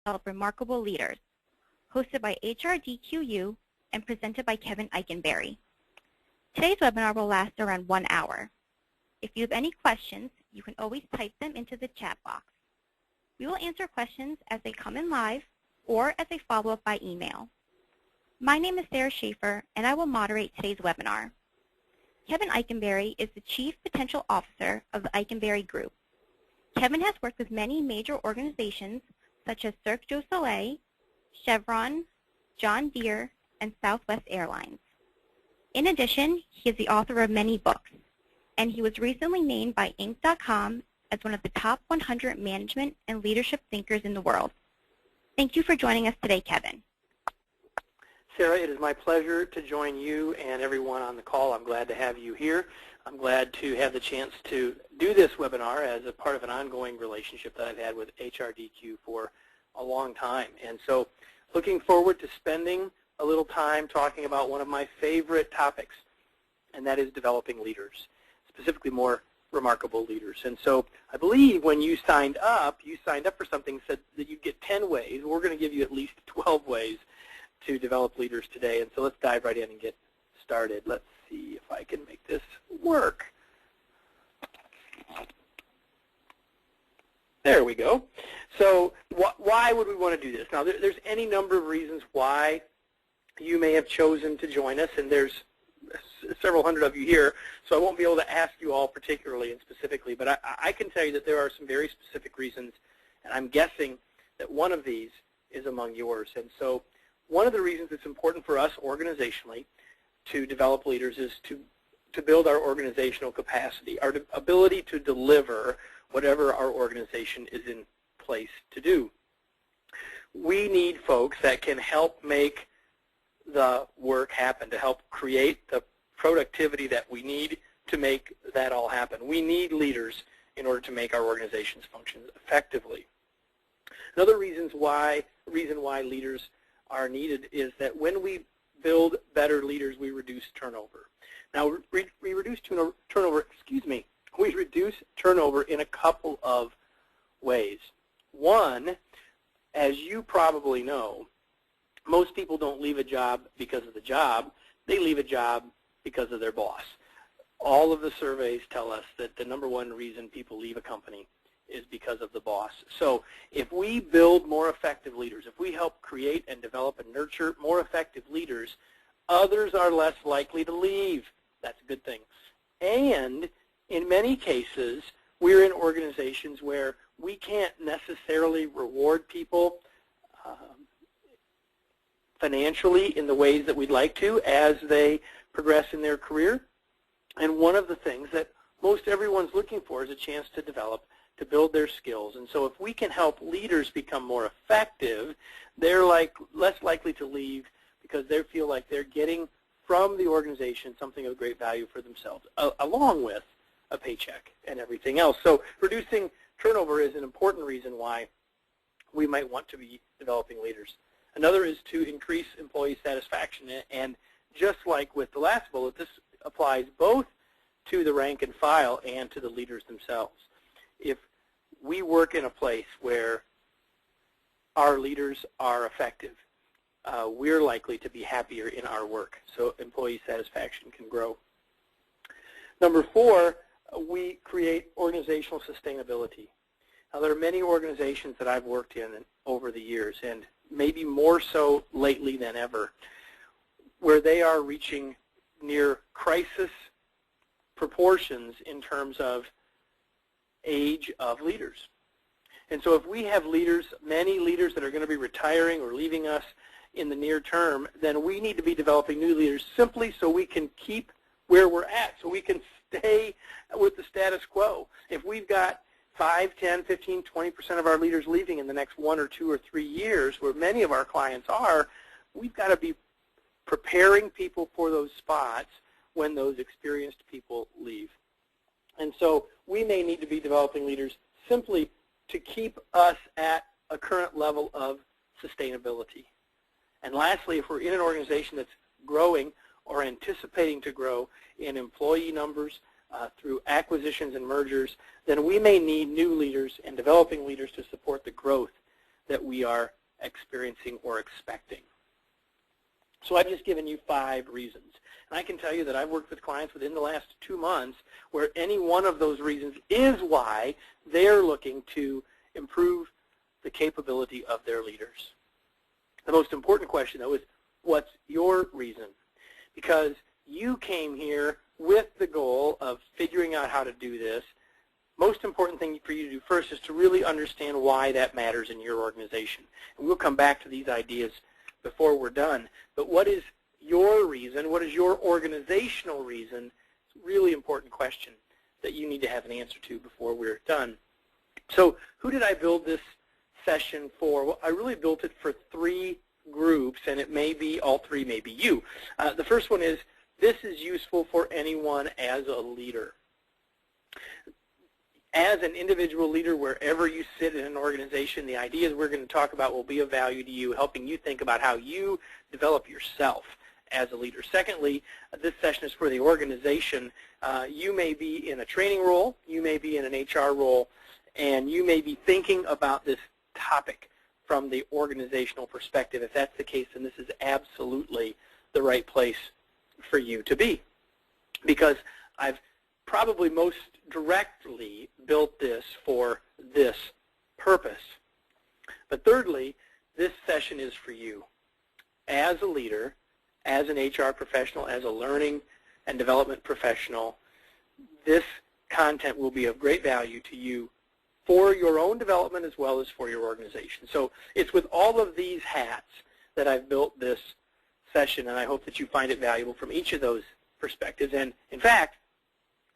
Develop Remarkable Leaders, hosted by HRDQ-U and presented by Kevin Eikenberry. Today's webinar will last around 1 hour. If you have any questions, you can always type them into the chat box. We will answer questions as they come in live or as a follow-up by email. My name is Sarah Schaefer, and I will moderate today's webinar. Kevin Eikenberry is the Chief Potential Officer of the Eikenberry Group. Kevin has worked with many major organizations such as Cirque du Soleil, Chevron, John Deere, and Southwest Airlines. In addition, he is the author of many books, and he was recently named by Inc.com as one of the top 100 management and leadership thinkers in the world. Thank you for joining us today, Kevin. Sarah, it is my pleasure to join you and everyone on the call. I'm glad to have you here. I'm glad to have the chance to do this webinar as a part of an ongoing relationship that I've had with HRDQ for a long time. And so looking forward to spending a little time talking about one of my favorite topics, and that is developing leaders, specifically more remarkable leaders. And so I believe when you signed up for something said that you get 10 ways. We're going to give you at least 12 ways to develop leaders today. And so let's dive right in and get started. Let's see if I can make this work. There we go. So why would we want to do this? Now, there's any number of reasons why you may have chosen to join us, and there's several hundred of you here, so I won't be able to ask you all particularly and specifically, but I can tell you that there are some very specific reasons, and I'm guessing that one of these is among yours. And so one of the reasons it's important for us organizationally to develop leaders is to build our organizational capacity, our ability to deliver whatever our organization is in place to do. We need folks that can help make the work happen, to help create the productivity that we need to make that all happen. We need leaders in order to make our organizations function effectively. Another reason why leaders are needed is that when we build better leaders, we reduce turnover. Now, we reduce turnover in a couple of ways. One, as you probably know, most people don't leave a job because of the job. They leave a job because of their boss. All of the surveys tell us that the number one reason people leave a company is because of the boss. So if we build more effective leaders, if we help create and develop and nurture more effective leaders, others are less likely to leave. That's a good thing. And in many cases, we're in organizations where we can't necessarily reward people financially in the ways that we'd like to as they progress in their career. And one of the things that most everyone's looking for is a chance to develop, to build their skills. And so if we can help leaders become more effective, they're less likely to leave because they feel like they're getting from the organization something of great value for themselves, along with a paycheck and everything else. So reducing turnover is an important reason why we might want to be developing leaders. Another is to increase employee satisfaction, and just like with the last bullet, this applies both to the rank and file and to the leaders themselves. If we work in a place where our leaders are effective, we're likely to be happier in our work, so employee satisfaction can grow. Number 4, we create organizational sustainability. Now, there are many organizations that I've worked in over the years, and maybe more so lately than ever, where they are reaching near crisis proportions in terms of age of leaders. And so if we have leaders, many leaders that are going to be retiring or leaving us in the near term, then we need to be developing new leaders simply so we can keep where we're at, so we can stay with the status quo. If we've got 5, 10, 15, 20% of our leaders leaving in the next 1 or 2 or 3 years, where many of our clients are, we've got to be preparing people for those spots when those experienced people leave. And so we may need to be developing leaders simply to keep us at a current level of sustainability. And lastly, if we're in an organization that's growing or anticipating to grow in employee numbers, through acquisitions and mergers, then we may need new leaders and developing leaders to support the growth that we are experiencing or expecting. So I've just given you 5 reasons. And I can tell you that I've worked with clients within the last 2 months where any one of those reasons is why they're looking to improve the capability of their leaders. The most important question, though, is what's your reason? Because you came here with the goal of figuring out how to do this. Most important thing for you to do first is to really understand why that matters in your organization. And we'll come back to these ideas before we're done. But what is your reason? What is your organizational reason? It's a really important question that you need to have an answer to before we're done. So who did I build this session for? Well, I really built it for 3 groups, and it may be all 3, may be you. The first one is, this is useful for anyone as a leader. As an individual leader, wherever you sit in an organization, the ideas we're going to talk about will be of value to you, helping you think about how you develop yourself as a leader. Secondly, this session is for the organization. You may be in a training role, you may be in an HR role, and you may be thinking about this topic from the organizational perspective. If that's the case, then this is absolutely the right place for you to be, because I've probably most directly built this for this purpose. But thirdly, this session is for you as a leader, as an HR professional, as a learning and development professional. This content will be of great value to you for your own development as well as for your organization. So it's with all of these hats that I've built this session, and I hope that you find it valuable from each of those perspectives. And in fact,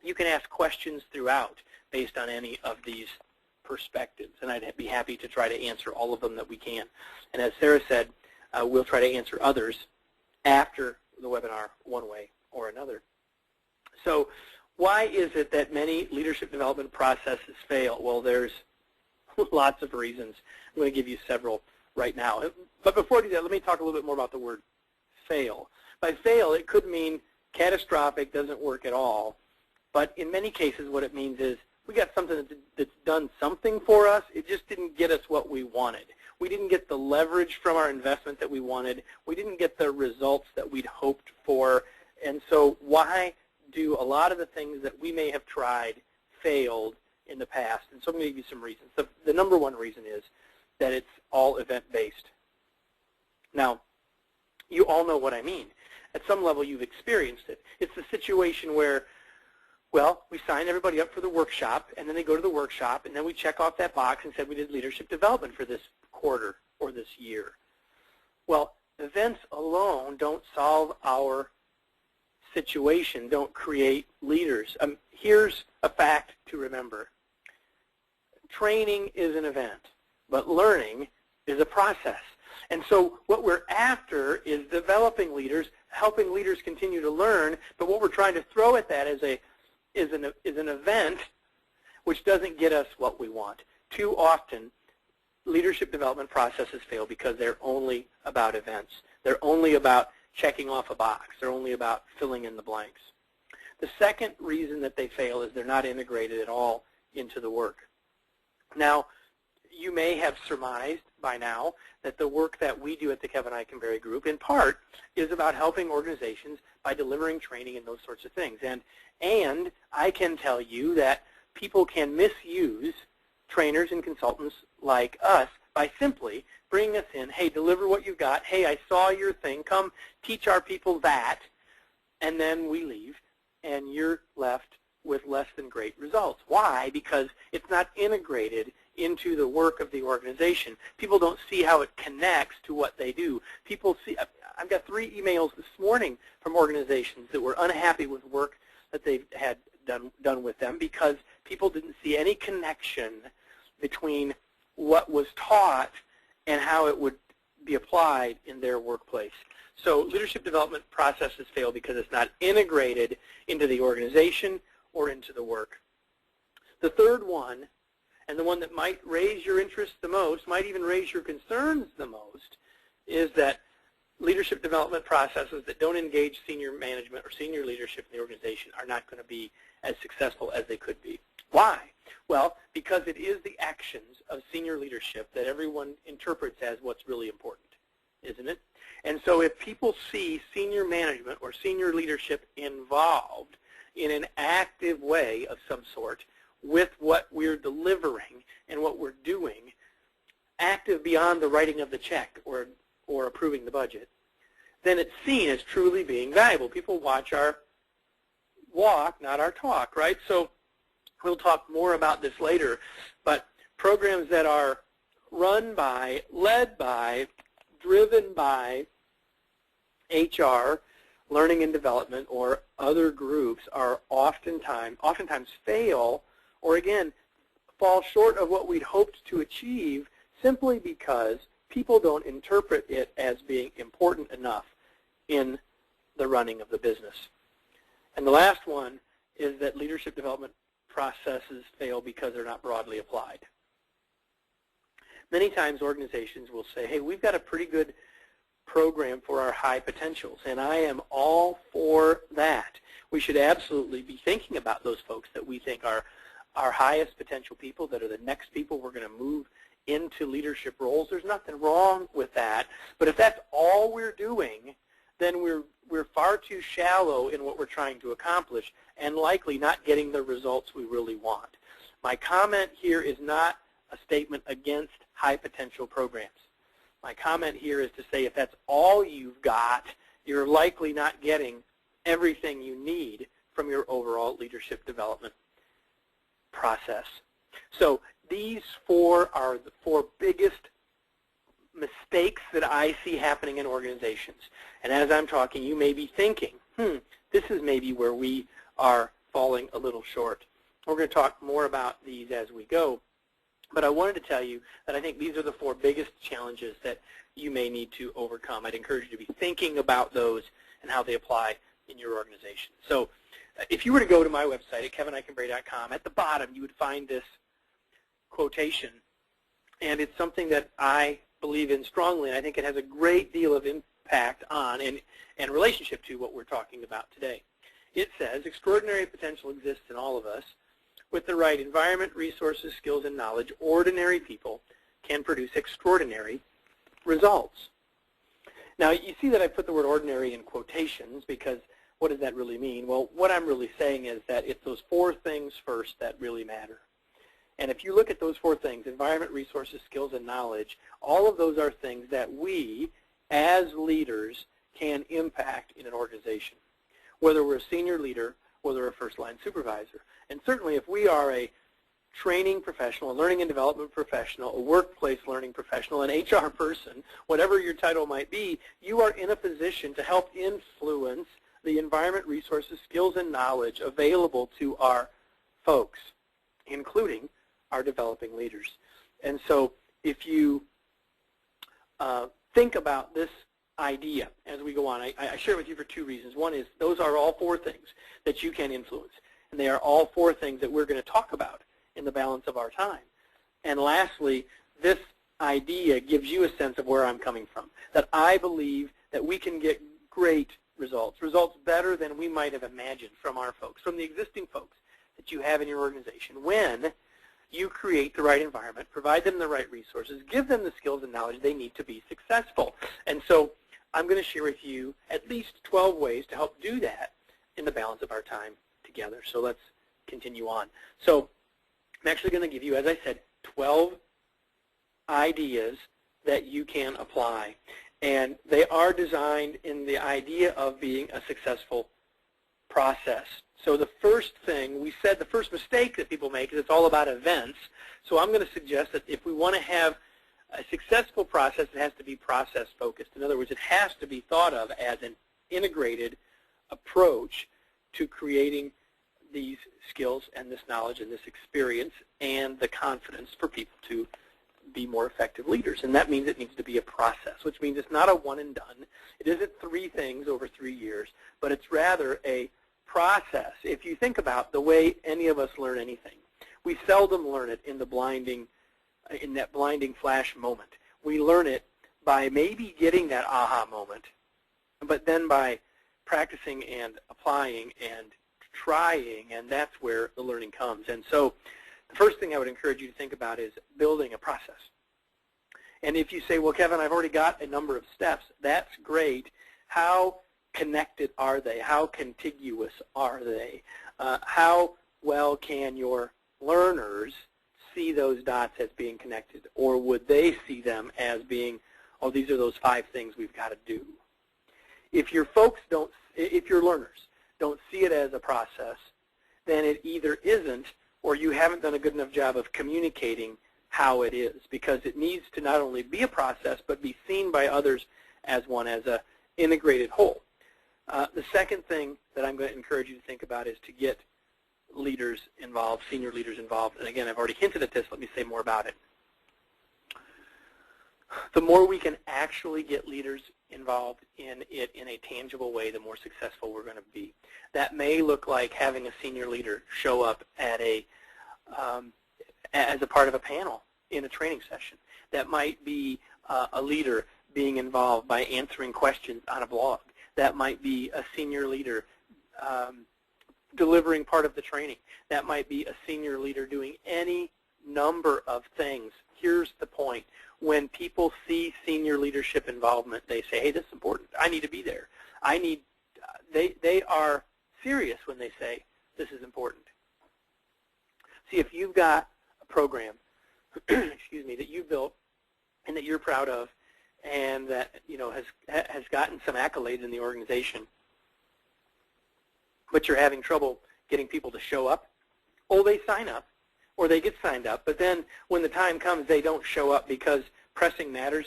you can ask questions throughout based on any of these perspectives, and I'd be happy to try to answer all of them that we can. And as Sarah said, we'll try to answer others after the webinar one way or another. So why is it that many leadership development processes fail? Well, there's lots of reasons. I'm going to give you several right now. But before I do that, let me talk a little bit more about the word fail. By fail, it could mean catastrophic, doesn't work at all. But in many cases, what it means is we got something that's done something for us. It just didn't get us what we wanted. We didn't get the leverage from our investment that we wanted. We didn't get the results that we'd hoped for. And so why do a lot of the things that we may have tried failed in the past? And so I'm going to give you some reasons. The number one reason is that it's all event-based. Now, you all know what I mean. At some level, you've experienced it. It's the situation where, well, we sign everybody up for the workshop, and then they go to the workshop, and then we check off that box and said we did leadership development for this quarter or this year. Well, events alone don't solve our situation, don't create leaders. Here's a fact to remember. Training is an event, but learning is a process. And so what we're after is developing leaders, helping leaders continue to learn, but what we're trying to throw at that is an event which doesn't get us what we want. Too often, leadership development processes fail because they're only about events. They're only about checking off a box. They're only about filling in the blanks. The second reason that they fail is they're not integrated at all into the work. Now, you may have surmised by now that the work that we do at the Kevin Eikenberry Group, in part, is about helping organizations by delivering training and those sorts of things. And I can tell you that people can misuse trainers and consultants like us by simply bringing us in, hey, deliver what you've got, hey, I saw your thing, come teach our people that, and then we leave, and you're left with less than great results. Why? Because it's not integrated into the work of the organization. People don't see how it connects to what they do. People see, I've got 3 emails this morning from organizations that were unhappy with work that they've had done with them because people didn't see any connection between what was taught and how it would be applied in their workplace. So leadership development processes fail because it's not integrated into the organization or into the work. The third one, and the one that might raise your interest the most, might even raise your concerns the most, is that leadership development processes that don't engage senior management or senior leadership in the organization are not going to be as successful as they could be. Why? Well, because it is the actions of senior leadership that everyone interprets as what's really important, isn't it? And so if people see senior management or senior leadership involved in an active way of some sort with what we're delivering and what we're doing, active beyond the writing of the check or approving the budget, then it's seen as truly being valuable. People watch our walk, not our talk, right? So we'll talk more about this later, but programs that are run by, led by, driven by HR, learning and development, or other groups are oftentimes fail, or again, fall short of what we'd hoped to achieve simply because people don't interpret it as being important enough in the running of the business. And the last one is that leadership development processes fail because they're not broadly applied. Many times organizations will say, hey, we've got a pretty good program for our high potentials, and I am all for that. We should absolutely be thinking about those folks that we think are our highest potential people, that are the next people we're going to move into leadership roles. There's nothing wrong with that, but if that's all we're doing, then we're far too shallow in what we're trying to accomplish and likely not getting the results we really want. My comment here is not a statement against high potential programs. My comment here is to say if that's all you've got, you're likely not getting everything you need from your overall leadership development process. So these four are the four biggest mistakes that I see happening in organizations. And as I'm talking, you may be thinking, this is maybe where we are falling a little short. We're going to talk more about these as we go. But I wanted to tell you that I think these are the four biggest challenges that you may need to overcome. I'd encourage you to be thinking about those and how they apply in your organization. So if you were to go to my website at kevineikenberry.com, at the bottom you would find this quotation. And it's something that I believe in strongly, and I think it has a great deal of impact on and relationship to what we're talking about today. It says, extraordinary potential exists in all of us. With the right environment, resources, skills, and knowledge, ordinary people can produce extraordinary results. Now, you see that I put the word ordinary in quotations because what does that really mean? Well, what I'm really saying is that it's those four things first that really matter. And if you look at those four things, environment, resources, skills, and knowledge, all of those are things that we, as leaders, can impact in an organization, whether we're a senior leader, whether we're a first-line supervisor. And certainly if we are a training professional, a learning and development professional, a workplace learning professional, an HR person, whatever your title might be, you are in a position to help influence the environment, resources, skills, and knowledge available to our folks, including our developing leaders. And so if you think about this idea as we go on, I share it with you for two reasons. One is those are all four things that you can influence, and they are all four things that we're going to talk about in the balance of our time. And lastly, this idea gives you a sense of where I'm coming from, that I believe that we can get great results better than we might have imagined from our folks, from the existing folks that you have in your organization, when you create the right environment, provide them the right resources, give them the skills and knowledge they need to be successful. And so I'm going to share with you at least 12 ways to help do that in the balance of our time together. So let's continue on. So I'm actually going to give you, as I said, 12 ideas that you can apply. And they are designed in the idea of being a successful process. So the first thing, we said the first mistake that people make is it's all about events. So I'm going to suggest that if we want to have a successful process, it has to be process-focused. In other words, it has to be thought of as an integrated approach to creating these skills and this knowledge and this experience and the confidence for people to be more effective leaders. And that means it needs to be a process, which means it's not a one and done. It isn't three things over 3 years, but it's rather a process. If you think about the way any of us learn anything, we seldom learn it in that blinding flash moment. We learn it by maybe getting that aha moment, but then by practicing and applying and trying, and that's where the learning comes. And so The first thing I would encourage you to think about is building a process. And if you say, well, Kevin, I've already got a number of steps, that's great. How connected are they? How contiguous are they? How well can your learners see those dots as being connected? Or would they see them as being, oh, these are those 5 things we've got to do? If your learners don't see it as a process, then it either isn't or you haven't done a good enough job of communicating how it is, because it needs to not only be a process but be seen by others as one, as an integrated whole. The second thing that I'm going to encourage you to think about is to get leaders involved, senior leaders involved. And again, I've already hinted at this. Let me say more about it. The more we can actually get leaders involved in it in a tangible way, the more successful we're going to be. That may look like having a senior leader show up at as a part of a panel in a training session. That might be a leader being involved by answering questions on a blog. That might be a senior leader delivering part of the training. That might be a senior leader doing any number of things. Here's the point. When people see senior leadership involvement, they say, hey, this is important. I need to be there. They are serious when they say, this is important. See, if you've got a program excuse me, that you built and that you're proud of and that has gotten some accolades in the organization, but you're having trouble getting people to show up, or they sign up, or they get signed up, but then when the time comes they don't show up because pressing matters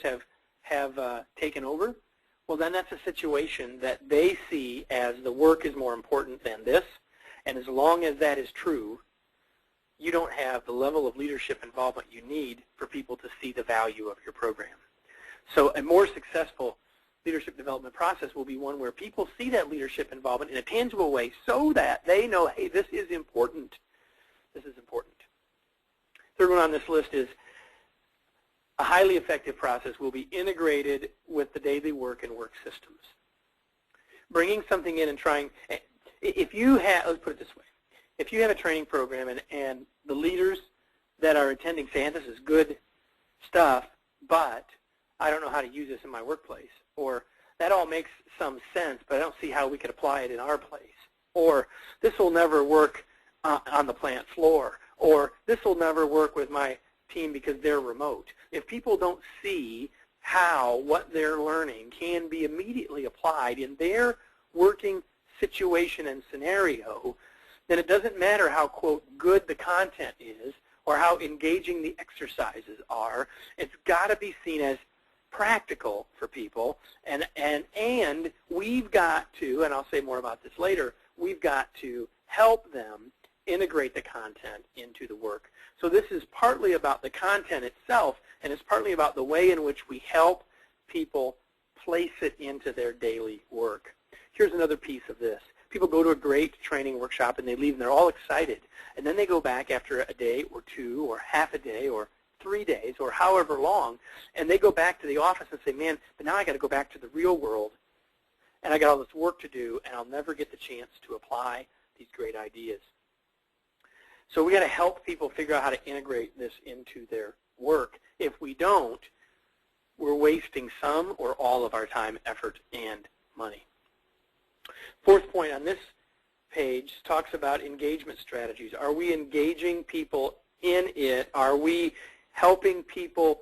have taken over, well, then that's a situation that they see as the work is more important than this, and as long as that is true, you don't have the level of leadership involvement you need for people to see the value of your program. So a more successful leadership development process will be one where people see that leadership involvement in a tangible way so that they know, hey, this is important. This is important. Third one on this list is a highly effective process will be integrated with the daily work and work systems. Bringing something in and trying, if you have, let's put it this way, if you have a training program and the leaders that are attending say, hey, this is good stuff, but I don't know how to use this in my workplace, or that all makes some sense, but I don't see how we could apply it in our place, or this will never work on the plant floor, or this will never work with my team because they're remote. If people don't see how what they're learning can be immediately applied in their working situation and scenario, then it doesn't matter how, quote, good the content is or how engaging the exercises are. It's got to be seen as practical for people, and we've got to, and I'll say more about this later, we've got to help them integrate the content into the work. So this is partly about the content itself, and it's partly about the way in which we help people place it into their daily work. Here's another piece of this. People go to a great training workshop and they leave and they're all excited, and then they go back after a day or two or half a day or 3 days or however long, and they go back to the office and say, man, but now I got to go back to the real world and I got all this work to do and I'll never get the chance to apply these great ideas. So we got to help people figure out how to integrate this into their work. If we don't, we're wasting some or all of our time, effort, and money. Fourth point on this page talks about engagement strategies. Are we engaging people in it? Are we helping people?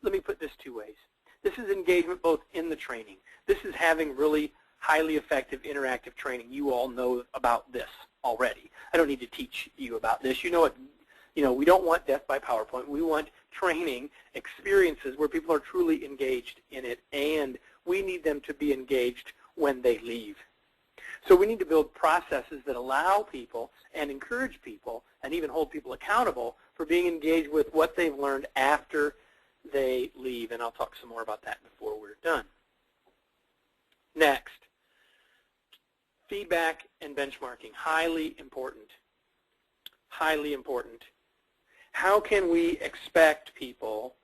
Let me put this 2 ways. This is engagement both in the training. This is having really highly effective interactive training. You all know about this already. I don't need to teach you about this. You know what? We don't want death by PowerPoint. We want training experiences where people are truly engaged in it, and we need them to be engaged when they leave. So we need to build processes that allow people and encourage people and even hold people accountable for being engaged with what they've learned after they leave, and I'll talk some more about that before we're done. Next, feedback and benchmarking, highly important. Highly important. How can we expect people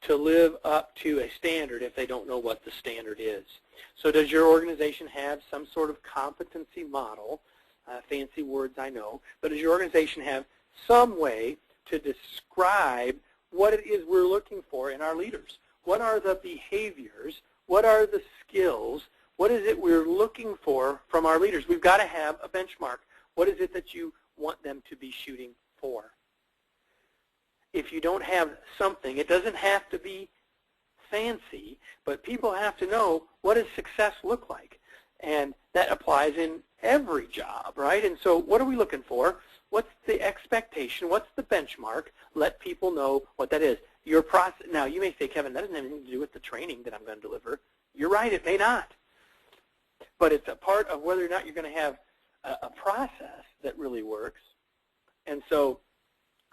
to live up to a standard if they don't know what the standard is? So does your organization have some sort of competency model? Fancy words, I know. But does your organization have some way to describe what it is we're looking for in our leaders. What are the behaviors? What are the skills? What is it we're looking for from our leaders? We've got to have a benchmark. What is it that you want them to be shooting for? If you don't have something, it doesn't have to be fancy, but people have to know, what does success look like? And that applies in every job, right? And so what are we looking for? What's the expectation? What's the benchmark? Let people know what that is. Your process. Now, you may say, Kevin, that doesn't have anything to do with the training that I'm going to deliver. You're right, it may not. But it's a part of whether or not you're going to have a process that really works. And so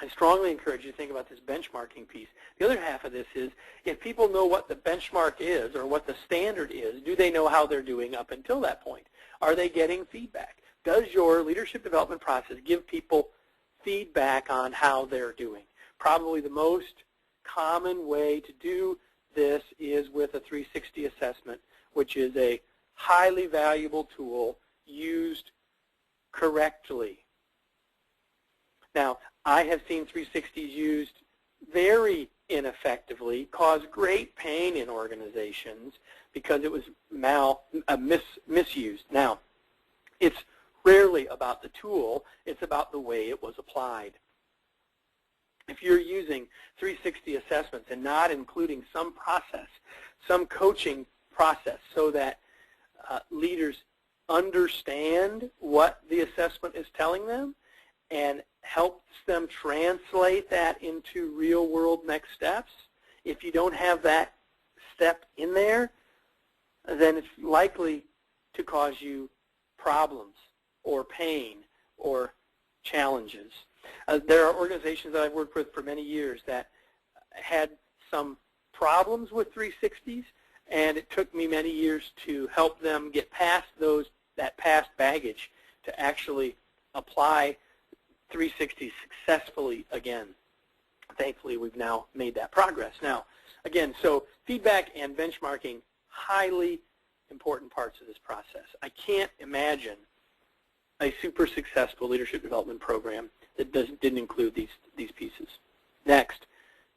I strongly encourage you to think about this benchmarking piece. The other half of this is, if people know what the benchmark is or what the standard is, do they know how they're doing up until that point? Are they getting feedback? Does your leadership development process give people feedback on how they're doing? Probably the most common way to do this is with a 360 assessment, which is a highly valuable tool used correctly. Now, I have seen 360s used very ineffectively, cause great pain in organizations because it was misused. Now, it's rarely about the tool, it's about the way it was applied. If you're using 360 assessments and not including some process, some coaching process, so that leaders understand what the assessment is telling them and helps them translate that into real-world next steps, if you don't have that step in there, then it's likely to cause you problems or pain or challenges. There are organizations that I've worked with for many years that had some problems with 360s, and it took me many years to help them get past that past baggage to actually apply 360 successfully again. Thankfully, we've now made that progress. Now, again, so feedback and benchmarking, highly important parts of this process. I can't imagine a super successful leadership development program that didn't include these pieces. Next,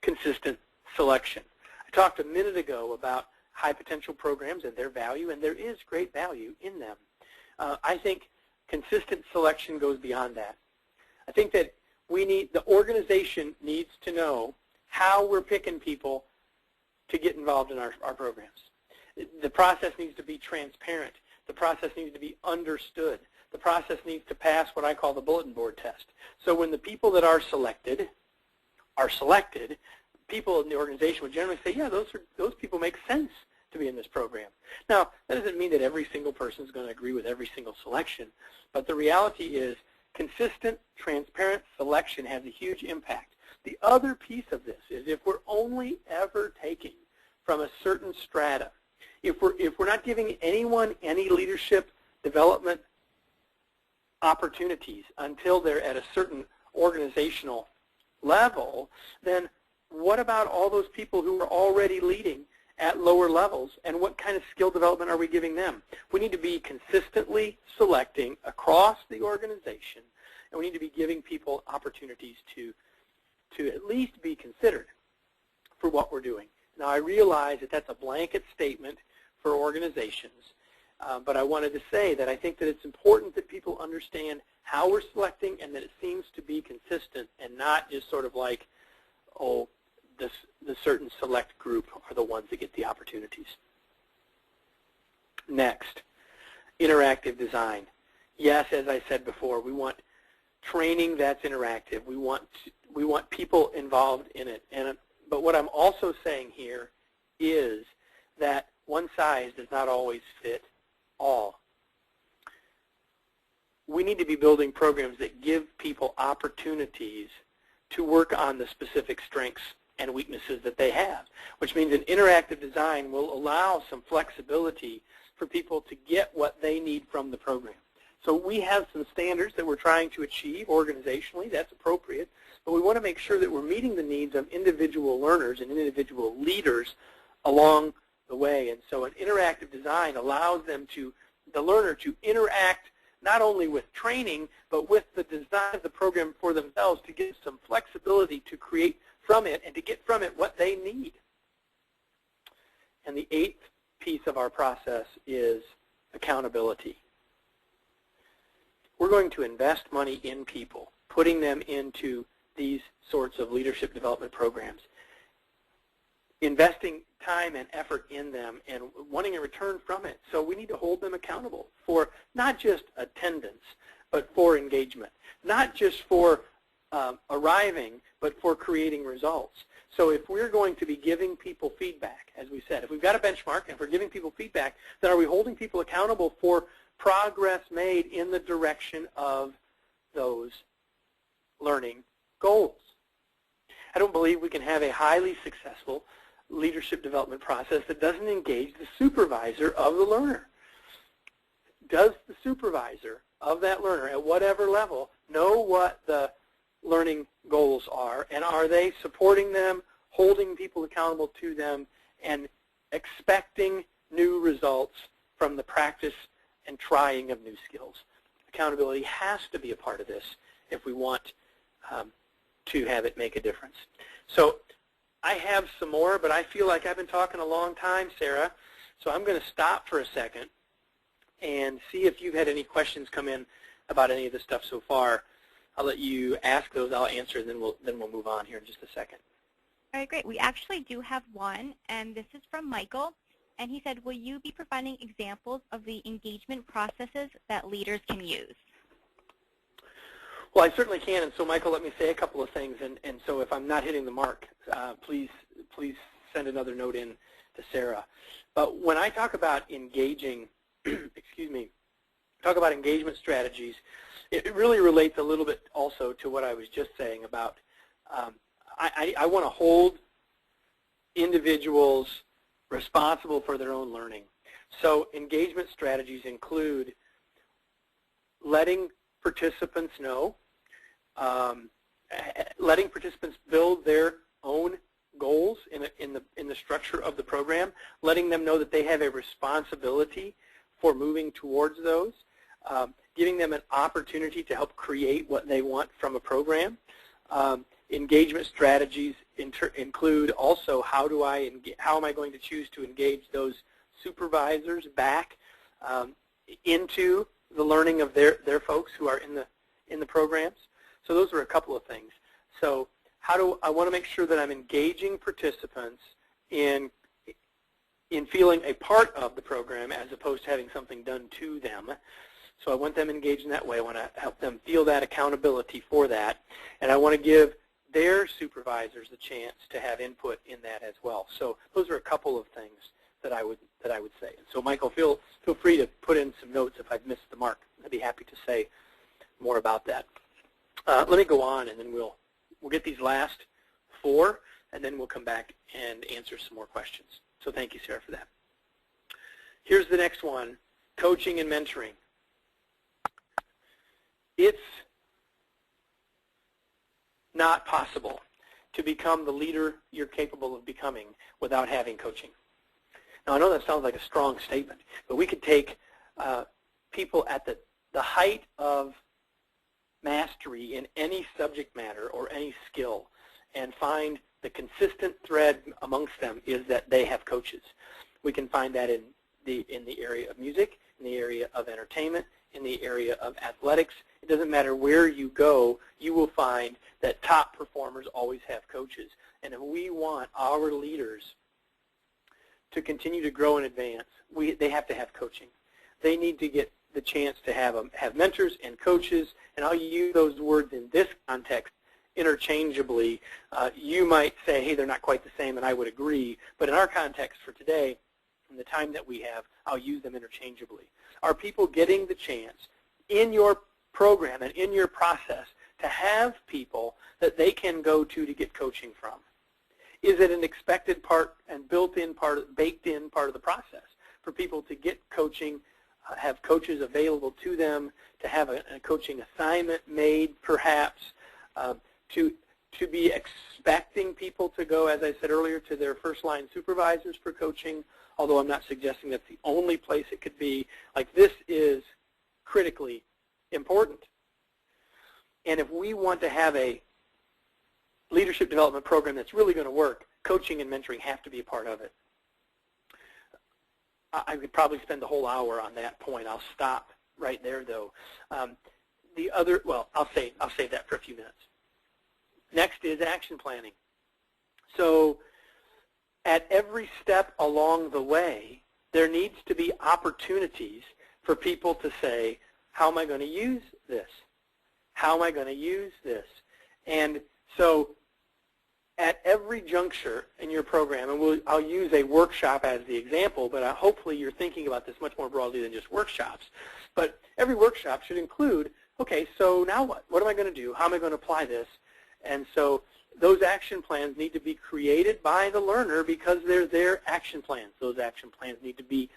consistent selection. I talked a minute ago about high potential programs and their value, and there is great value in them. I think consistent selection goes beyond that. I think that the organization needs to know how we're picking people to get involved in our programs. The process needs to be transparent. The process needs to be understood. The process needs to pass what I call the bulletin board test. So when the people that are selected, people in the organization would generally say, yeah, those people make sense to be in this program. Now, that doesn't mean that every single person is going to agree with every single selection, but the reality is consistent, transparent selection has a huge impact. The other piece of this is, if we're only ever taking from a certain strata, if we're not giving anyone any leadership development opportunities until they're at a certain organizational level, then what about all those people who are already leading at lower levels, and what kind of skill development are we giving them? We need to be consistently selecting across the organization, and we need to be giving people opportunities to at least be considered for what we're doing. Now, I realize that that's a blanket statement for organizations, but I wanted to say that I think that it's important that people understand how we're selecting, and that it seems to be consistent and not just sort of like, oh, the certain select group are the ones that get the opportunities. Next, interactive design. Yes, as I said before, we want training that's interactive. We want people involved in it. But what I'm also saying here is that one size does not always fit all. We need to be building programs that give people opportunities to work on the specific strengths and weaknesses that they have, which means an interactive design will allow some flexibility for people to get what they need from the program. So we have some standards that we're trying to achieve organizationally. That's appropriate. But we want to make sure that we're meeting the needs of individual learners and individual leaders along the way. And so an interactive design allows the learner to interact not only with training, but with the design of the program for themselves to give some flexibility to create from it and to get from it what they need. And the 8th piece of our process is accountability. We're going to invest money in people, putting them into these sorts of leadership development programs, investing time and effort in them and wanting a return from it. So we need to hold them accountable for not just attendance, but for engagement, not just for arriving, but for creating results. So if we're going to be giving people feedback, as we said, if we've got a benchmark and if we're giving people feedback, then are we holding people accountable for progress made in the direction of those learning goals? I don't believe we can have a highly successful leadership development process that doesn't engage the supervisor of the learner. Does the supervisor of that learner at whatever level know what the learning goals are, and are they supporting them, holding people accountable to them, and expecting new results from the practice and trying of new skills? Accountability has to be a part of this if we want to have it make a difference. So I have some more, but I feel like I've been talking a long time, Sarah, so I'm going to stop for a second and see if you've had any questions come in about any of the stuff so far. I'll let you ask those, I'll answer, and then we'll move on here in just a second. All right, great. We actually do have one, and this is from Michael. And he said, will you be providing examples of the engagement processes that leaders can use? Well, I certainly can, and so Michael, let me say a couple of things, and so if I'm not hitting the mark, please send another note in to Sarah. But when I talk about engaging, excuse me, talk about engagement strategies, it really relates a little bit also to what I was just saying about I want to hold individuals responsible for their own learning. So engagement strategies include letting participants know, letting participants build their own goals in the structure of the program, letting them know that they have a responsibility for moving towards those, giving them an opportunity to help create what they want from a program. Engagement strategies include also how am I going to choose to engage those supervisors back into the learning of their folks who are in the programs. So those are a couple of things. So I want to make sure that I'm engaging participants in feeling a part of the program as opposed to having something done to them. So I want them engaged in that way. I want to help them feel that accountability for that. And I want to give their supervisors the chance to have input in that as well. So those are a couple of things that I would say. And so Michael, feel free to put in some notes if I've missed the mark. I'd be happy to say more about that. Let me go on, and then we'll get these last 4, and then we'll come back and answer some more questions. So thank you, Sarah, for that. Here's the next one, coaching and mentoring. It's not possible to become the leader you're capable of becoming without having coaching. Now, I know that sounds like a strong statement, but we could take people at the height of mastery in any subject matter or any skill and find the consistent thread amongst them is that they have coaches. We can find that in the area of music, in the area of entertainment, in the area of athletics. It doesn't matter where you go, you will find that top performers always have coaches. And if we want our leaders to continue to grow and advance, they have to have coaching. They need to get the chance to have mentors and coaches, and I'll use those words in this context interchangeably. You might say, hey, they're not quite the same, and I would agree, but in our context for today, in the time that we have, I'll use them interchangeably. Are people getting the chance in your program and in your process to have people that they can go to get coaching from? Is it an expected part and built-in part, baked-in part of the process for people to get coaching, have coaches available to them, to have a coaching assignment made perhaps, to be expecting people to go, as I said earlier, to their first-line supervisors for coaching, although I'm not suggesting that's the only place it could be. Like, this is critically important. And if we want to have a leadership development program that's really going to work, coaching and mentoring have to be a part of it. I could probably spend the whole hour on that point. I'll stop right there, though. I'll save that for a few minutes. Next is action planning. So at every step along the way, there needs to be opportunities for people to say, how am I going to use this? How am I going to use this? And so at every juncture in your program, and I'll use a workshop as the example, but hopefully you're thinking about this much more broadly than just workshops. But every workshop should include, okay, so now what? What am I going to do? How am I going to apply this? And so those action plans need to be created by the learner because they're their action plans. Those action plans need to be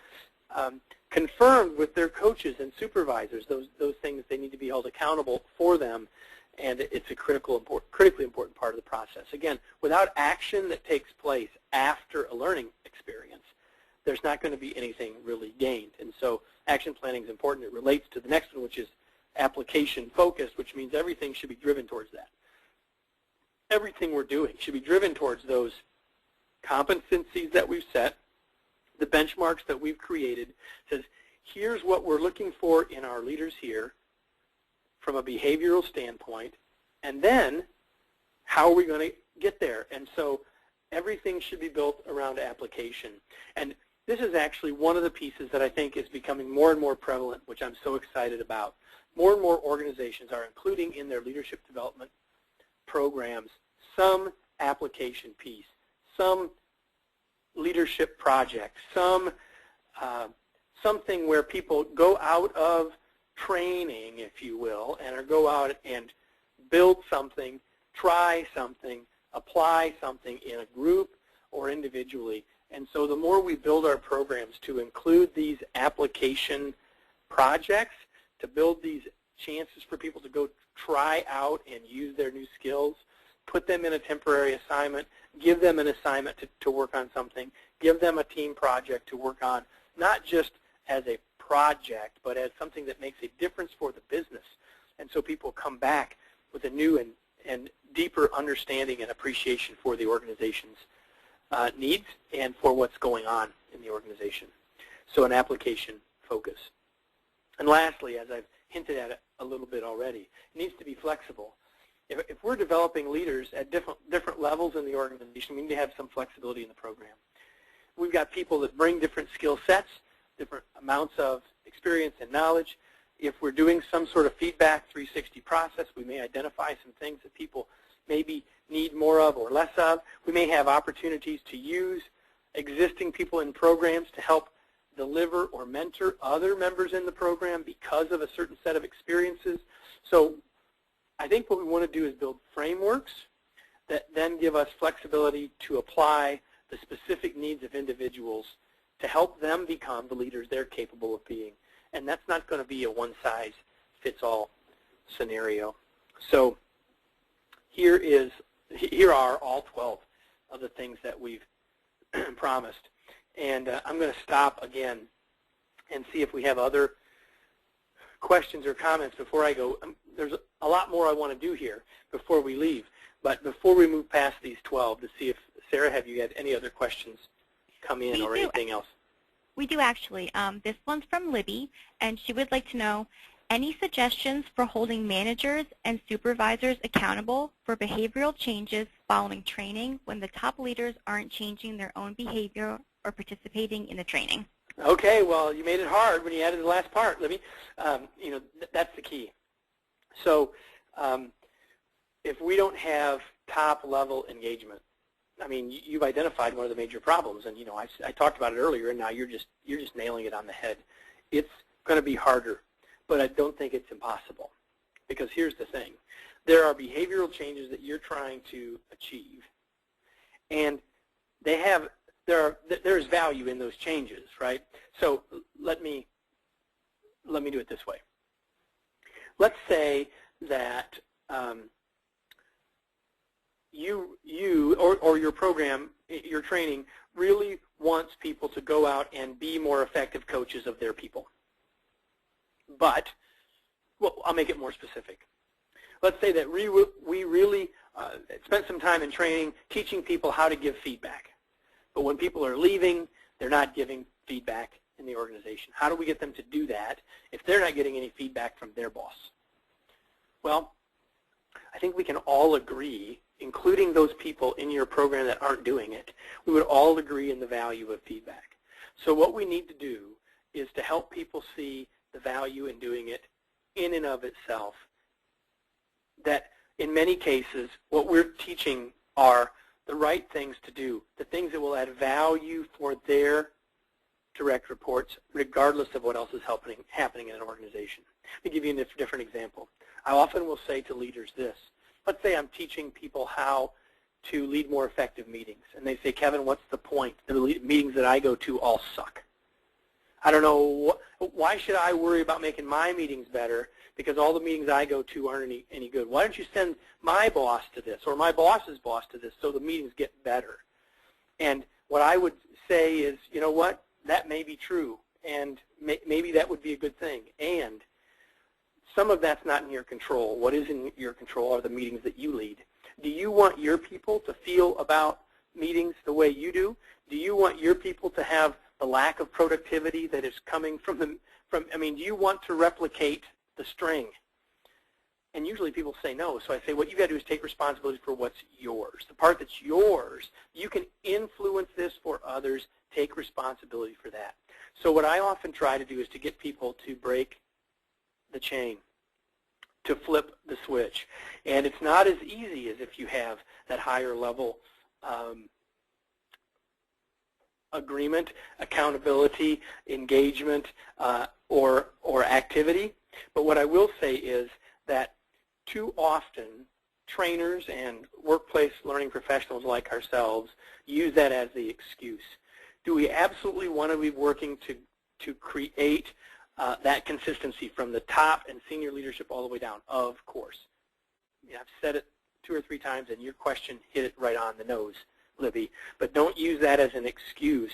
confirmed with their coaches and supervisors. Those things, they need to be held accountable for them, and it's a critically important part of the process. Again, without action that takes place after a learning experience, there's not going to be anything really gained. And so action planning is important. It relates to the next one, which is application focused, which means everything should be driven towards that. Everything we're doing should be driven towards those competencies that we've set, the benchmarks that we've created. Says, here's what we're looking for in our leaders here from a behavioral standpoint, and then how are we going to get there? And so everything should be built around application. And this is actually one of the pieces that I think is becoming more and more prevalent, which I'm so excited about. More and more organizations are including in their leadership development programs some application piece, some leadership project, something where people go out of training, if you will, and go out and build something, try something, apply something in a group or individually. And so the more we build our programs to include these application projects, to build these chances for people to go try out and use their new skills, put them in a temporary assignment, give them an assignment to work on something, give them a team project to work on, not just as a project, but as something that makes a difference for the business. And so people come back with a new and deeper understanding and appreciation for the organization's needs and for what's going on in the organization. So an application focus. And lastly, as I've hinted at it a little bit already, it needs to be flexible. If we're developing leaders at different levels in the organization, we need to have some flexibility in the program. We've got people that bring different skill sets, different amounts of experience and knowledge. If we're doing some sort of feedback 360 process, we may identify some things that people maybe need more of or less of. We may have opportunities to use existing people in programs to help deliver or mentor other members in the program because of a certain set of experiences. So I think what we want to do is build frameworks that then give us flexibility to apply the specific needs of individuals to help them become the leaders they're capable of being. And that's not going to be a one-size-fits-all scenario. So here are all 12 of the things that we've promised. And I'm going to stop again and see if we have other questions or comments before I go. There's a lot more I want to do here before we leave. But before we move past these 12, to see if, Sarah, have you had any other questions come in or anything else? We do actually. This one's from Libby, and she would like to know, any suggestions for holding managers and supervisors accountable for behavioral changes following training when the top leaders aren't changing their own behavior or participating in the training? Okay, well, you made it hard when you added the last part, Libby. That's the key. So if we don't have top-level engagement, I mean, you've identified one of the major problems, and I talked about it earlier, and now you're just nailing it on the head. It's going to be harder, but I don't think it's impossible. Because here's the thing: there are behavioral changes that you're trying to achieve, and there is value in those changes, right? So let me do it this way. Let's say that you or your program, your training, really wants people to go out and be more effective coaches of their people. But well, I'll make it more specific. Let's say that we really spent some time in training teaching people how to give feedback. But when people are leaving, they're not giving feedback in the organization. How do we get them to do that if they're not getting any feedback from their boss? Well, I think we can all agree, including those people in your program that aren't doing it, we would all agree in the value of feedback. So what we need to do is to help people see the value in doing it in and of itself. That in many cases, what we're teaching are the right things to do, the things that will add value for their direct reports, regardless of what else is happening in an organization. Let me give you a different example. I often will say to leaders this. Let's say I'm teaching people how to lead more effective meetings, and they say, Kevin, what's the point? The meetings that I go to all suck. I don't know, why should I worry about making my meetings better because all the meetings I go to aren't any good? Why don't you send my boss to this or my boss's boss to this so the meetings get better? And what I would say is, you know what, that may be true, and maybe that would be a good thing. And some of that's not in your control. What is in your control are the meetings that you lead. Do you want your people to feel about meetings the way you do? Do you want your people to have the lack of productivity that is coming from do you want to replicate the string? And usually people say no. So I say what you've got to do is take responsibility for what's yours. The part that's yours, you can influence this for others. Take responsibility for that. So what I often try to do is to get people to break the chain, to flip the switch. And it's not as easy as if you have that higher level agreement, accountability, engagement, or activity. But what I will say is that too often trainers and workplace learning professionals like ourselves use that as the excuse. Do we absolutely want to be working to create that consistency from the top and senior leadership all the way down? Of course. Yeah, I've said it 2 or 3 times, and your question hit it right on the nose, Libby. But don't use that as an excuse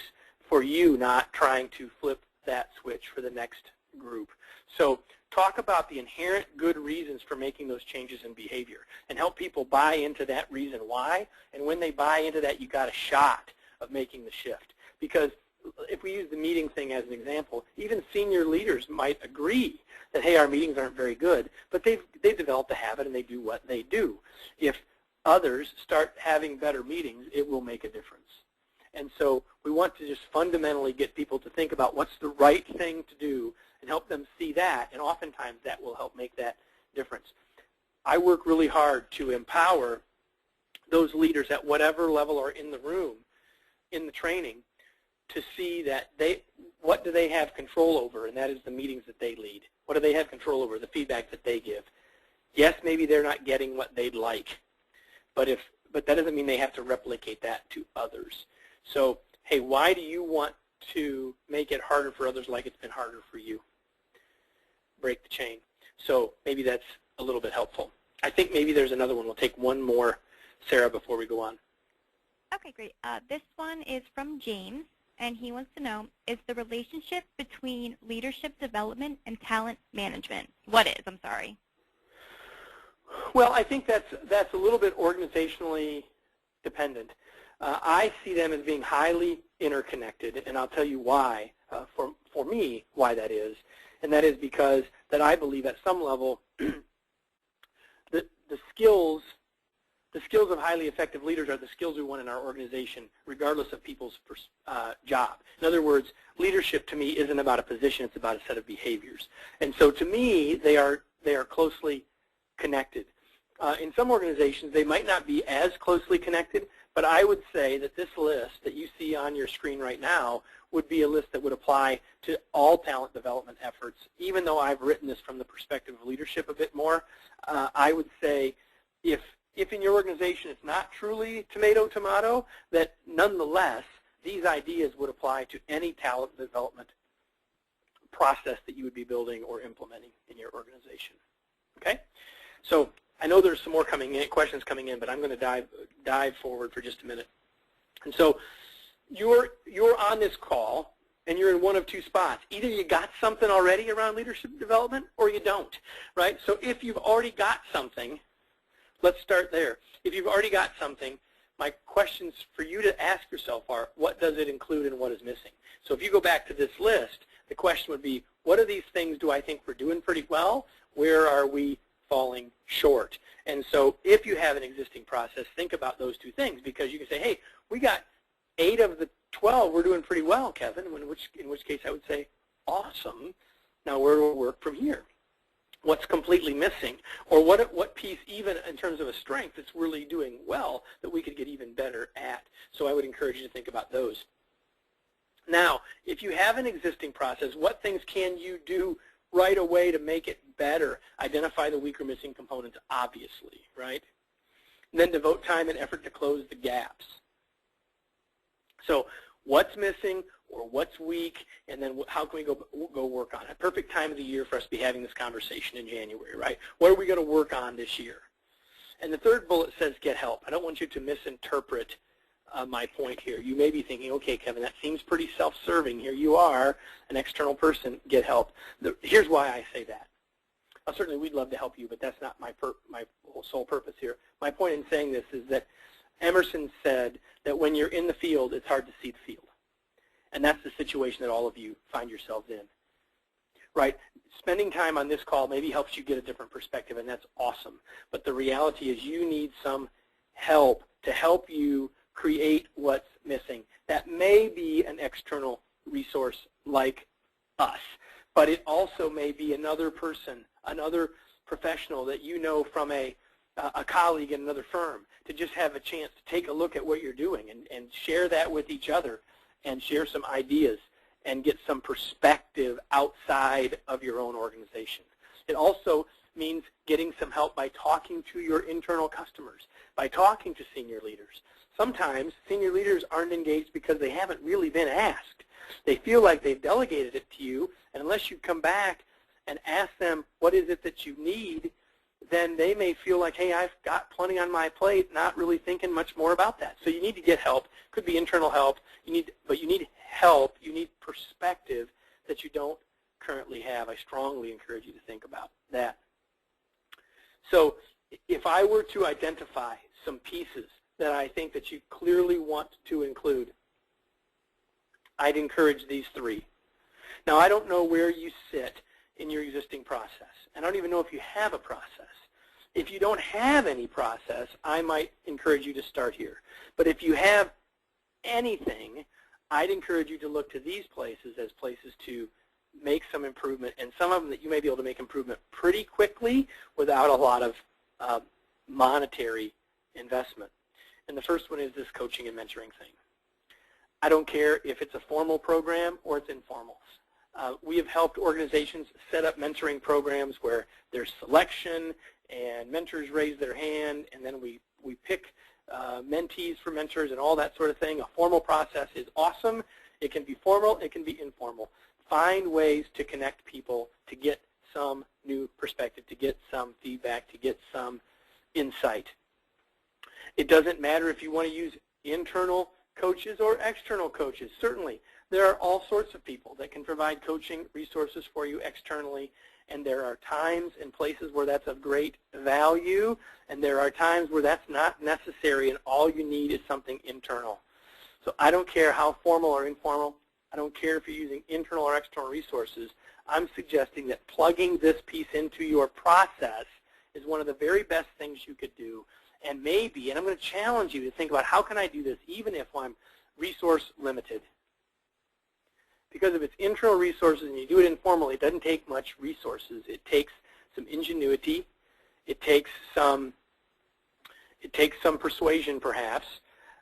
for you not trying to flip that switch for the next group. So talk about the inherent good reasons for making those changes in behavior and help people buy into that reason why. And when they buy into that, you got a shot of making the shift. Because if we use the meeting thing as an example, even senior leaders might agree that, hey, our meetings aren't very good, but they've developed a habit and they do what they do. If others start having better meetings, it will make a difference. And so we want to just fundamentally get people to think about what's the right thing to do and help them see that, and oftentimes that will help make that difference. I work really hard to empower those leaders at whatever level are in the room, in the training, to see that what do they have control over, and that is the meetings that they lead. What do they have control over? The feedback that they give. Yes, maybe they're not getting what they'd like, but that doesn't mean they have to replicate that to others. So, hey, why do you want to make it harder for others like it's been harder for you? Break the chain. So maybe that's a little bit helpful. I think maybe there's another one. We'll take one more, Sarah, before we go on. Okay, great. This one is from James, and he wants to know, is the relationship between leadership development and talent management? What is? I'm sorry. Well, I think that's a little bit organizationally dependent. I see them as being highly interconnected, and I'll tell you why, for me, why that is. And that is because that I believe at some level the skills of highly effective leaders are the skills we want in our organization, regardless of people's job. In other words, leadership to me isn't about a position, it's about a set of behaviors. And so to me, they are closely connected. In some organizations, they might not be as closely connected, but I would say that this list that you see on your screen right now would be a list that would apply to all talent development efforts. Even though I've written this from the perspective of leadership a bit more, I would say if in your organization it's not truly tomato-tomato, that nonetheless these ideas would apply to any talent development process that you would be building or implementing in your organization. Okay? So I know there's some more questions coming in, but I'm going to dive forward for just a minute. And so you're on this call, and you're in one of two spots. Either you got something already around leadership development or you don't, right? So if you've already got something, let's start there. If you've already got something, my questions for you to ask yourself are, what does it include and what is missing? So if you go back to this list, the question would be, what of these things do I think we're doing pretty well? Where are we falling short? And so if you have an existing process, think about those two things, because you can say, hey, we got 8 of the 12 we're doing pretty well, Kevin, in which case I would say, awesome. Now where do we work from here? What's completely missing? Or what piece, even in terms of a strength, that's really doing well that we could get even better at? So I would encourage you to think about those. Now, if you have an existing process, what things can you do right away to make it better? Identify the weak or missing components, obviously, right? And then devote time and effort to close the gaps. So what's missing or what's weak, and then how can we go work on it? Perfect time of the year for us to be having this conversation in January, right? What are we going to work on this year? And the third bullet says get help. I don't want you to misinterpret my point here. You may be thinking, okay, Kevin, that seems pretty self-serving. Here you are, an external person, get help. Here's why I say that. Certainly we'd love to help you, but that's not my sole purpose here. My point in saying this is that Emerson said that when you're in the field, it's hard to see the field. And that's the situation that all of you find yourselves in. Right? Spending time on this call maybe helps you get a different perspective, and that's awesome. But the reality is you need some help to help you create what's missing. That may be an external resource like us, but it also may be another person, another professional that you know from a colleague in another firm, to just have a chance to take a look at what you're doing and share that with each other and share some ideas and get some perspective outside of your own organization. It also means getting some help by talking to your internal customers, by talking to senior leaders. Sometimes senior leaders aren't engaged because they haven't really been asked. They feel like they've delegated it to you, and unless you come back and ask them what is it that you need, then they may feel like, hey, I've got plenty on my plate, not really thinking much more about that. So you need to get help. Could be internal help, but you need help, you need perspective that you don't currently have. I strongly encourage you to think about that. So if I were to identify some pieces that I think that you clearly want to include, I'd encourage these 3. Now, I don't know where you sit in your existing process, and I don't even know if you have a process. If you don't have any process, I might encourage you to start here. But if you have anything, I'd encourage you to look to these places as places to make some improvement, and some of them that you may be able to make improvement pretty quickly without a lot of monetary investment. And the first one is this coaching and mentoring thing. I don't care if it's a formal program or it's informal. We have helped organizations set up mentoring programs where there's selection and mentors raise their hand, and then we pick mentees for mentors and all that sort of thing. A formal process is awesome. It can be formal. It can be informal. Find ways to connect people to get some new perspective, to get some feedback, to get some insight. It doesn't matter if you want to use internal coaches or external coaches. Certainly, there are all sorts of people that can provide coaching resources for you externally, and there are times and places where that's of great value, and there are times where that's not necessary, and all you need is something internal. So I don't care how formal or informal. I don't care if you're using internal or external resources. I'm suggesting that plugging this piece into your process is one of the very best things you could do. And maybe, and I'm going to challenge you to think about how can I do this even if I'm resource limited. Because if it's internal resources and you do it informally, it doesn't take much resources. It takes some ingenuity. It takes some persuasion perhaps.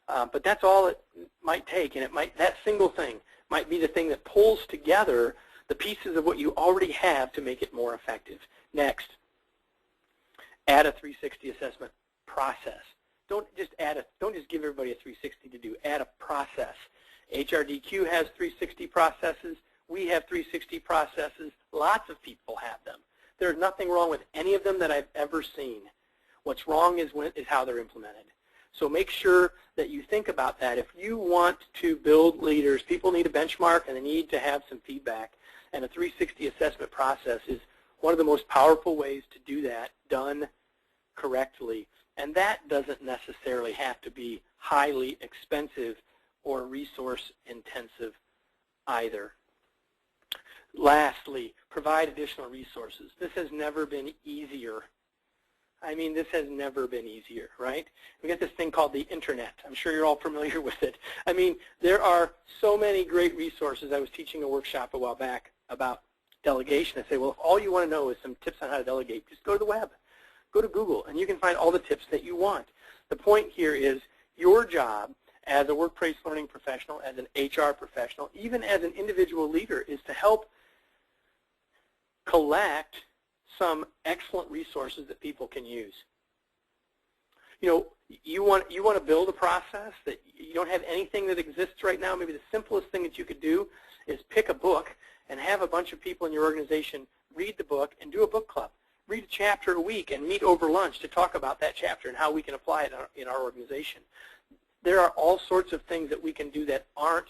But that's all it might take. And that single thing might be the thing that pulls together the pieces of what you already have to make it more effective. Next, add a 360 assessment process. Don't just give everybody a 360 to do. Add a process. HRDQ has 360 processes. We have 360 processes. Lots of people have them. There's nothing wrong with any of them that I've ever seen. What's wrong is how they're implemented. So make sure that you think about that. If you want to build leaders, people need a benchmark and they need to have some feedback. And a 360 assessment process is one of the most powerful ways to do that, done correctly. And that doesn't necessarily have to be highly expensive or resource intensive either. Lastly, provide additional resources. This has never been easier. I mean, this has never been easier, right? We got this thing called the internet. I'm sure you're all familiar with it. I mean, there are so many great resources. I was teaching a workshop a while back about delegation. I say, well, if all you want to know is some tips on how to delegate, just go to the web. Go to Google, and you can find all the tips that you want. The point here is your job as a workplace learning professional, as an HR professional, even as an individual leader, is to help collect some excellent resources that people can use. You know, you want to build a process that you don't have anything that exists right now. Maybe the simplest thing that you could do is pick a book and have a bunch of people in your organization read the book and do a book club. Read a chapter a week and meet over lunch to talk about that chapter and how we can apply it in our organization. There are all sorts of things that we can do that aren't